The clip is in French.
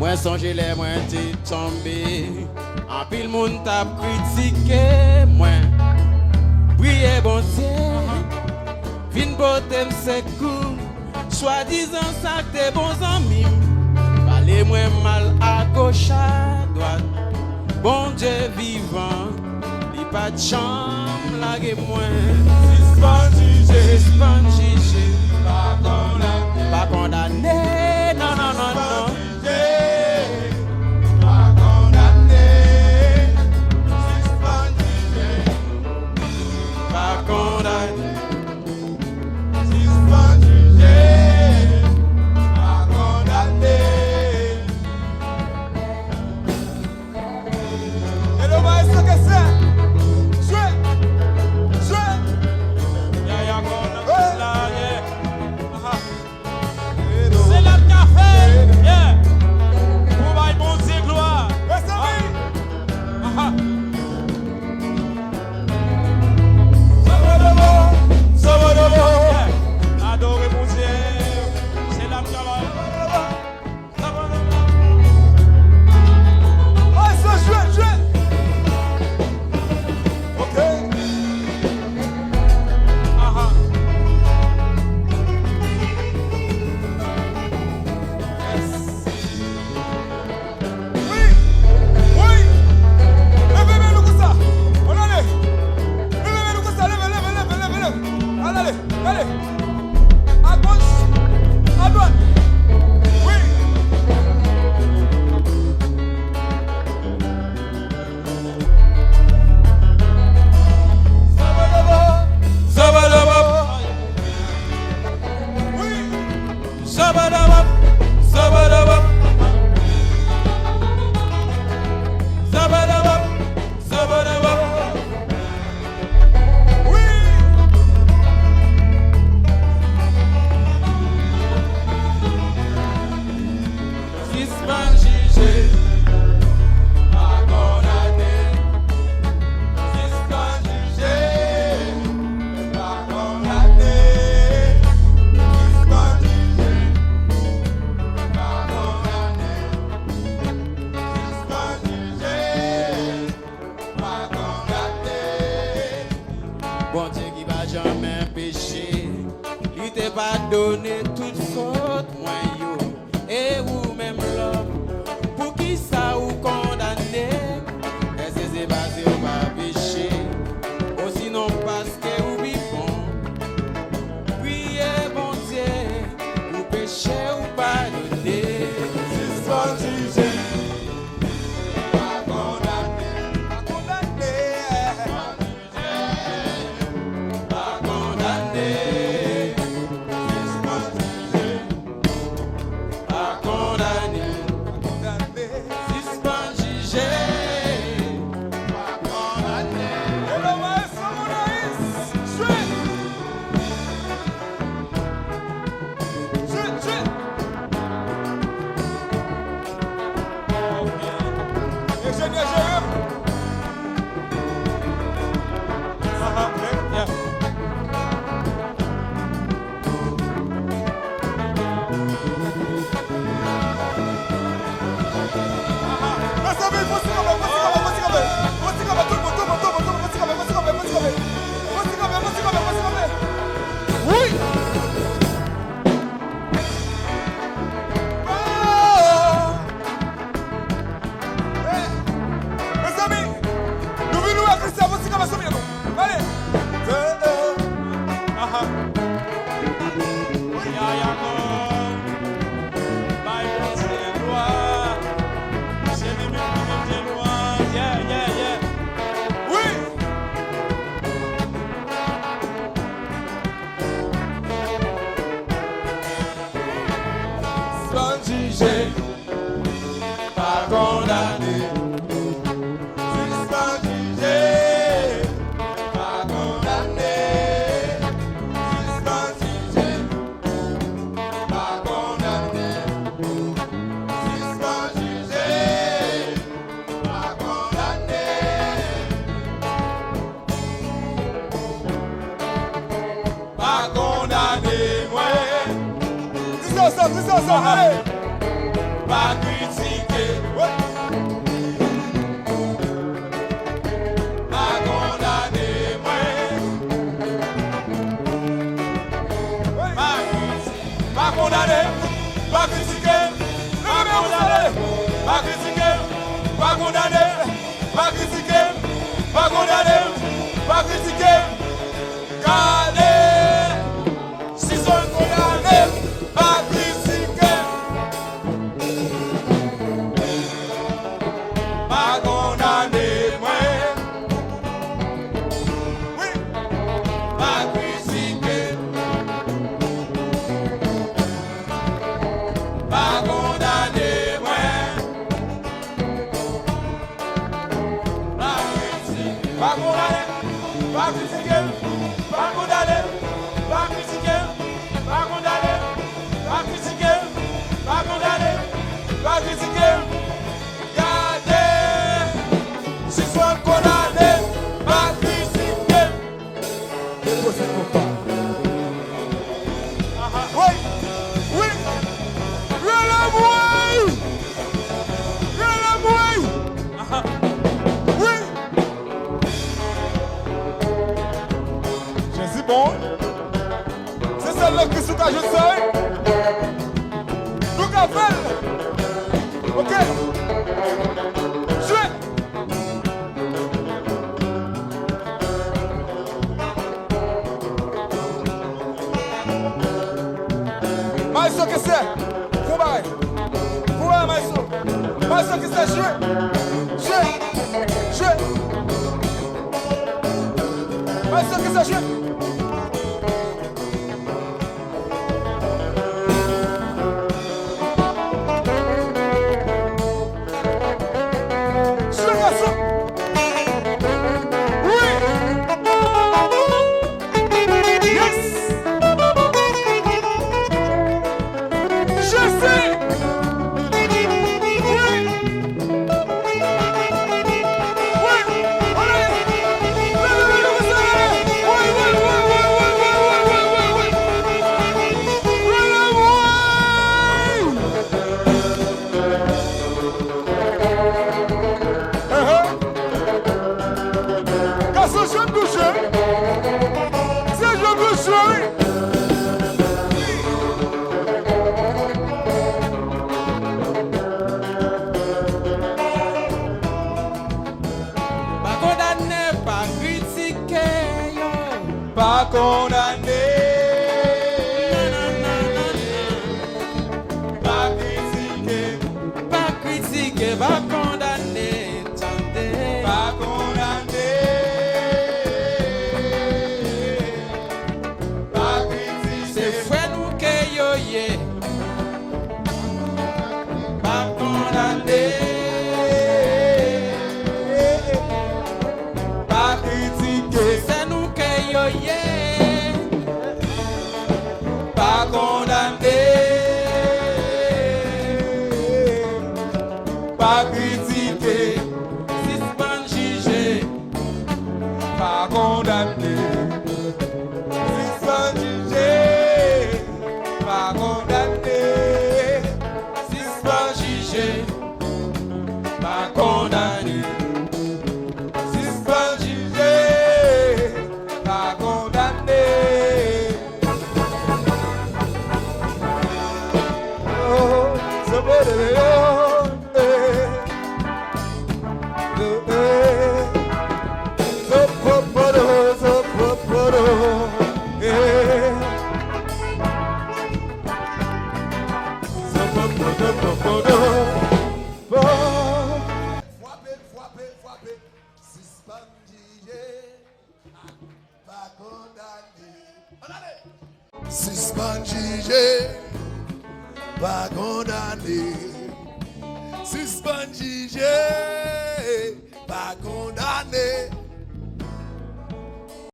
Moi songe les moi t'es tombé. En pile monde t'a critiqué. Moi prier bon Dieu. Vin beauté c'est cool. Soi-disant ça que t'es bons amis. Parlez moi mal à gauche à droite. Bon Dieu vivant. Il pas de chambre laguez-moi. Suspend jugé. Pas condamné. Non, non, non, non. Pas condamné. Pas condamné. Suspend jugé. Pas condamné. Et le maestro que c'est? Jouez. Jouez. C'est la café, yeah. Pour my bon Dieu gloire. Adorez mon Dieu, c'est la café. Ah, ça jouez, jouez. Ok. Oui, oui. Levez-le comme ça. On allez. Levez-le comme ça. Levez. Allez. À gauche. À droite. Oui. Sabadabab. Oui. Sabadabab. Sabadabab. Sabadabab. Sabadabab. Oui. Suspend jugé. Pas condamné. Suspend jugé. Pas condamné. Suspend jugé. Pas condamné. Suspend jugé. Pas condamné. Bon Dieu qui va jamais pécher. Il t'a pas donné toute faute, moi yo. Et ou même l'homme. Pour qui ça ou condamné? Est-ce que c'est basé ou pas péché? Ou sinon parce que ou bon. Priez bon Dieu. Ou péché ou pardonné. Suspend jugé. Pas condamné. Pas condamné. Pas condamné. Suspend jugé. Pas condamné. Condamné. Suspend jugé. Pas condamné. Et le maestro Monaïs. Jouez. Jouez. Ingénieur Jérôme. Yeah. Jugé, pas condamné. Suspend jugé. Pas condamné. Suspend jugé. Pas condamné. Suspend jugé. Pas condamné. Pas condamné, moi. Dis ça, allez. Pas critique. condamné, pas critiqué, pas condamné, pas critiqué, pas condamné, pas critiqué, pas condamné, pas critiqué. Gardez, si sont condamnés, pas critiqué, pas condamné, moi. Oui, pas critiqué, pas condamné, moi. Pas critiqué, pas condamné, pas critiqué, pas condamné, pas critiqué, pas condamné, pas critiqué, pas condamné, pas critiqué. Gardez, si sont condamnés, pas critiqué. Oui, oui. Relève-moi. Relève-moi. Oui. Jésus bon. C'est celle-là qui sous ta je sais. Nous qu'à faire. Ok. Jouez. Maestro que c'est. Combat. Combat maestro. Maestro que c'est jouer. Jouer. Jouer. Maestro que c'est jouer. Jouer garçon. Oui. Yes. Je sais. Oui. Oui. Allez. Garçon, je me touche. C'est je me touche. Pas condamné, pas critiqué, yo. Pas condamné, pas critiqué, Pas critiqué, pas condamné, tendez. pas condamné, pas critiqué. C'est frère nous que yo yé. Pas condamné, Pas critiqué, c'est nous que yo yé. pas condamné, pas critiqué, Suspend jugé, pas condamné, si sans juger, pas condamné, si pas jugé, pas condamné. si sans juger, pas condamné. Oh, somebody, oh, Frappez. Suspendu. Pas condamné. Suspendu. Pas condamné. Suspendu. Pas condamné.